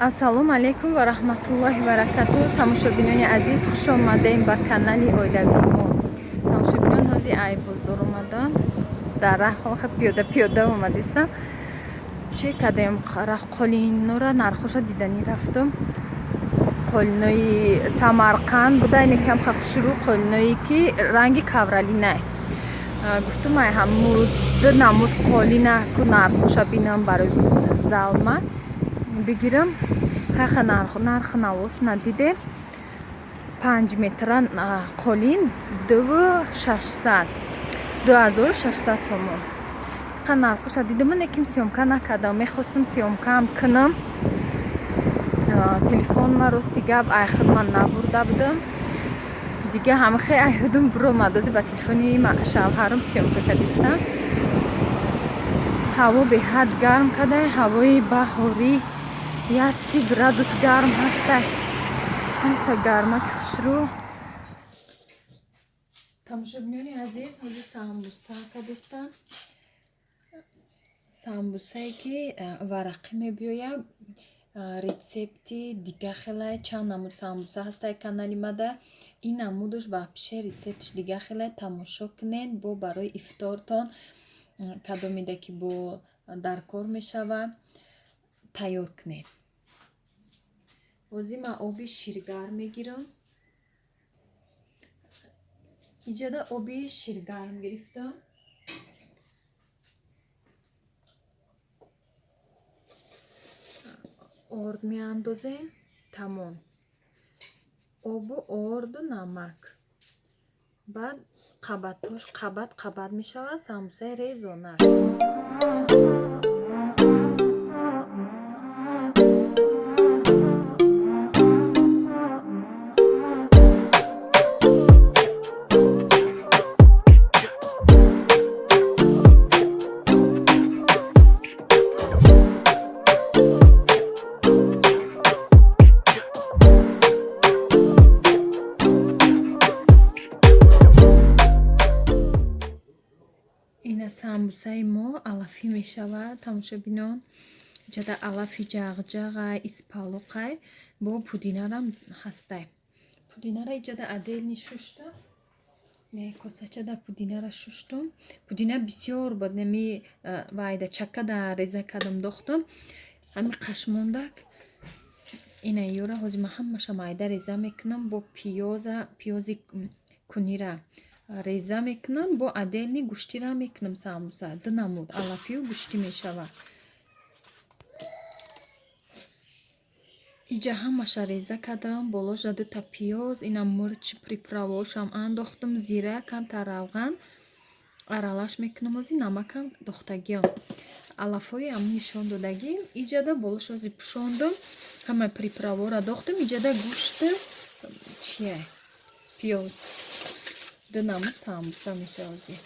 Ассалому алайкум ва раҳматуллоҳи ва баракатуҳ. Тамошобинони азиз, хуш омадем ба канали оилавии мо. Тамошобинон, ҳозир айбозор омадам. Дар раҳ пиёда омадистам. Чӣ кардем? Қолинора нархоша дидани рафтум. Қолинои Самарқанд буда, ин кам хушрӯ қолиное ки ранги кавралинай. Гуфтум ай ҳамуд ду намуд қолина ку нархоша бинам барои залма бигирам. ҳақа нарх навош надиде 5 метра қолин 2600 сомон. ҳақа нархоша дидам, неким сёмка накардам. Мехостам сёмкаам кунам. Телефон ма рости гап айхуд ман набурда будам. Дига ҳамахе айҳудум биромад. Ози ба телефони шавҳарам сёмка кардистам. ҳаво беҳад гарм кадай, ҳавои баҳорӣ 30 градус гарм ҳастай. ҳамха гарма ки хушрӯ. Тамошобинони азиз, ҳозир самбуса кардистам. Самбусае ки варақӣ мебиёяд. Рецепти дига хелай чанд намуд самбуса ҳастай канали мада. Ин намудаш ба пише рецептиш дига хелай тамошо кунед. Бо барои ифтортон кадомида ки бо дар кор мешава тайёр кунед. Ҳозир ман оби ширгарм мегирам. иҷода оби ширгарм гирифтам. орд меандозем. Тамом. Обу орду намак. баъд қабатош қабат мешавад. самбусаи резонак. самбусаи мо алафӣ мешавад. тамошобинон, ҷада алафи ҷағҷаға испалоқай бо пудинарам ҳастай. Пудинара иҷада аделни шуштам. Косачада пудинара шуштум. Пудина бисёр бод. Неми вайда чакада реза кардам дохтам. Ҳами қашмондак. Ина ёра ҳозир ма ҳамаша майда реза мекунам. Бо пиёзи кунира реза мекунам. Бо аделни гӯштира мекунам самбуса. Ду намуд алафию гӯштӣ мешавад. иҷа ҳамаша реза кардам. болош дута пиёз, ина мирч приправошам андохтам, зира, камтар равған аралаш мекунам. ҳозир намакам дохтагиам. алафҳои ам нишон додагӣ. иҷада болош ҳозир пӯшондам. ҳама приправора дохтам. иҷада гӯшта чия пиёз. ду намуд самбуса мешавад ҳозир.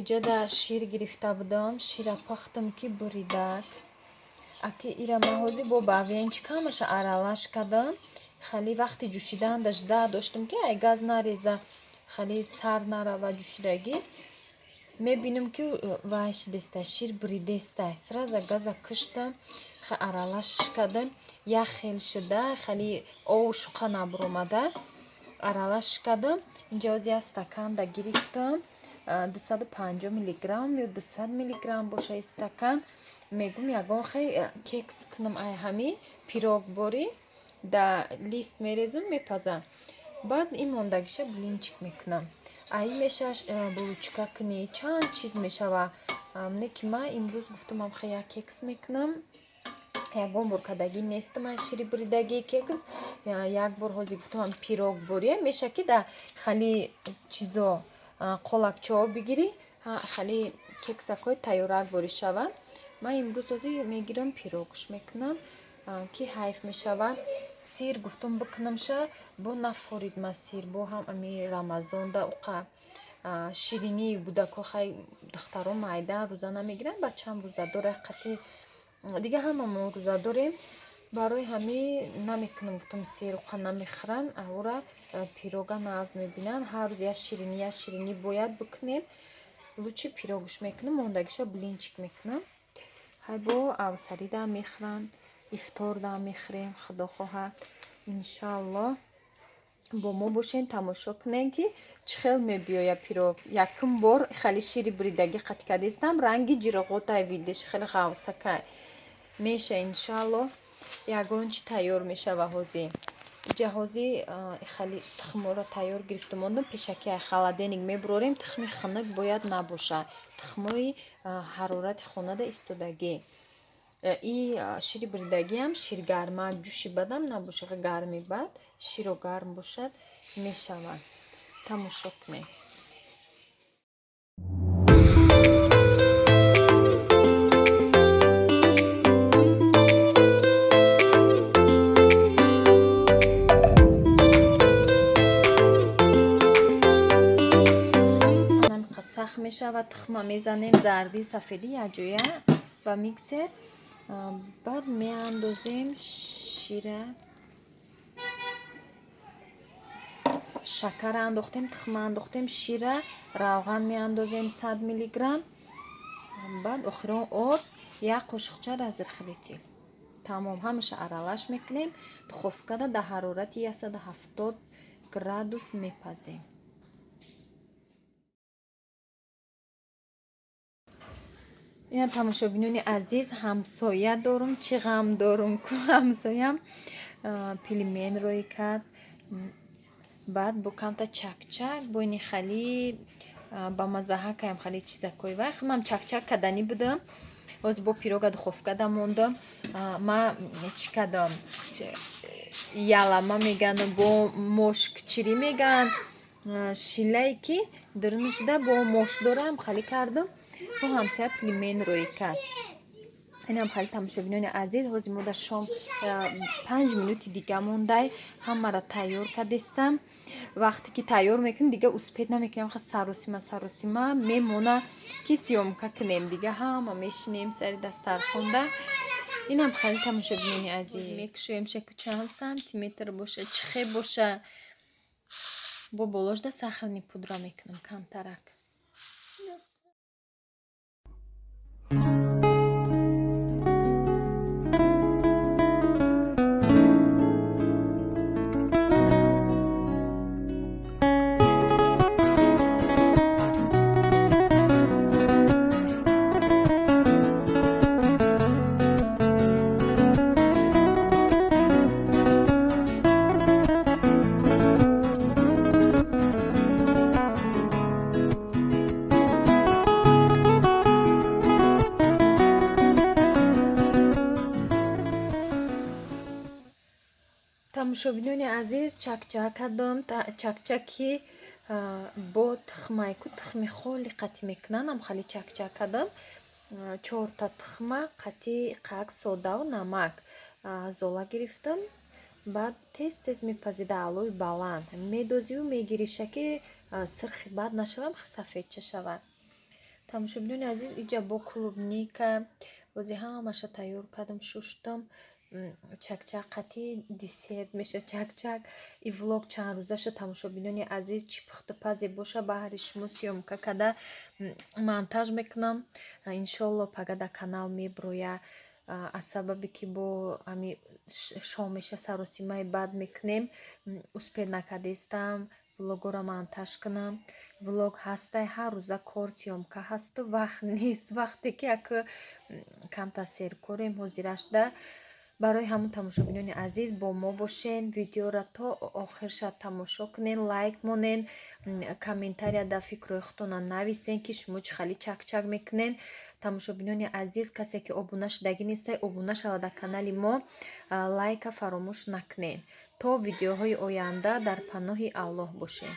иҷада шир гирифта будам, шира пахтам ки буридак. Аки ира маҳози бо ба венч камаша аралаш кардам. Хали вақти ҷӯшидандаш да доштам ки ай газ нареза, хали сар нарава ҷӯшидагӣ. Мебинам ки вай шидестай, шир буридестай. Сразу газа кыштам, ха аралаш кардам. Як хел шида, хали ову шуқа набуромада. Аралаш кардам. Инҷа ҳозир як стаканда гирифтам. 250 миллиграмм ё 200 миллиграмм боша ин стакан. Мегум ягон хел кекс кунам ай ҳами пирог бори. Да лист мерезам, мепазам. Баъд ин мондагиша блинчик мекунам. Ай мешаш булочка кунӣ, чанд чиз мешава. Не ки ман имрӯз гуфтам амха як кекс мекунам. Ягон бор кардагӣ нестам ай шири буридагии кекс. Як бор ҳозир гуфтам пирог бория меша ки да хали чизо қолакчао бигирӣ, хали кексакҳои тайёрак бори шава. Ман имрӯз ҳозир мегирам пирогш мекунам ки ҳайф мешава. Сир гуфтам бикунамша, бо нафорид ман сир, бо ҳам ами рамазонда уқа ширинӣ будако хай духтаро майдан рӯза намегиранд, бачаам рӯза дора қатъи дига ҳамамон рӯза дорем. Барои ҳамин намекунам, гуфтам сир уқа намехӯранд, аввора пирога назм мебинанд. Ҳар рӯз як ширинӣ бояд бикунем. Лучи пирогш мекунам, мондагиша блинчик мекунам. ҳай бо авсарида мехӯранд, ифторда мехӯрем, худо хоҳад. Иншаллоҳ бо мо бошен, тамошо кунем ки чӣ хел мебиёяд пирог. Якум бор хали шири буридагӣ қатъ кардистам, ранги ҷироғотай видеш, хеле ғавсакай меша. Иншаллоҳ ягон чи тайёр мешава ҳозир. Иҷа ҳозир хали тухморо тайёр гирифта мондам. Пешакӣ ай халаденик мебурорем. Тухми хунук бояд набошад. Тухмои ҳарорати хонада истодагӣ. И шири буридагиам ширгармак, ҷӯши бадам набошад, гарми бад, широ гарм бошад мешавад. Тамошо кунем. Сахт мешавад. Тухма мезанем, зарди сафеди якҷоя ба миксер. Баъд меандозем шира, шакар андохтем, тухма андохтем, шира, равған меандозем 100 миллиграмм. Баъд охирон об, як қошиқча разрихлитил. Тамом, ҳамаша аралаш мекунем. Духовкада дар ҳарорати 170 градус мепазем. ин тамошобинони азиз, ҳамсоя дорум, чӣ ғам дорум ку ҳамсоям пилменроӣ кард. Баъд бо камта чакчак, бо ини хали ба мазаҳа каям хали чизакои вай. Худам чакчак карданӣ будам. Ҳозир бо пирога духовкада мондам. Ман чӣ кардам? Ялама меган, бо мошк чирӣ меган. Шилае ки дурунашда бо мош дорам, хали кардам. бо ҳамсоя пилменроӣ кард. Инам хали тамошобинони азиз, ҳозир мо дар шом 5 минути дига мондай ҳамаро тайёр кардистам. Вақте ки тайёр мекунем дига успед намекунем, ха саросима мемона ки сиёмка кунем, дига ҳама мешинем сари дастархонда. Инам хали тамошобинони азиз, мекушоем шаку чанд сантиметр боша, чӣ хел боша. бо болошда сахарни пудра мекунам камтарак. тамошобинони азиз, чакчак кардам. Чакчаки бо тухмай ку тухми холи қатъи мекунанам, хали чакчак кардам. 4 та тухма қатъи қак содаву намак зола гирифтам. баъд тез мепазида алои баланд медозиву мегириша ки сирхи бад нашавам, сафедча шавад. тамошобинони азиз, иҷа бо клубника бози ҳамаша тайёр кардам, шуштам. Чакчақати десерт меша чакчак. И влог чанд рӯзаша тамошобинони азиз чӣ пухтупазе боша баҳри шумо сёмка карда монтаж мекунам. Иншолло пага дар канал меброя. Аз сабабе ки бо ами шомеша саросимаи баъд мекунем, успеҳ накардистам влогора монтаж кунам. Влог ҳастай ҳар рӯза кор сёмка ҳасту вақт нест. Вақте ки як камтар серкорем ҳозирашда. барои ҳамун тамошобинони азиз бо мо бошен, видеора то охирша тамошо кунен, лайк монен, комментария дар фикрҳои худтонам нависен ки шумо чӣ хеле чак-чак мекунен. Тамошобинони азиз, касе ки обуна шудагӣ нестед, обуна шавад дар канали мо, лайка фаромӯш накунен. То видеоҳои оянда дар паноҳи Аллоҳ бошем.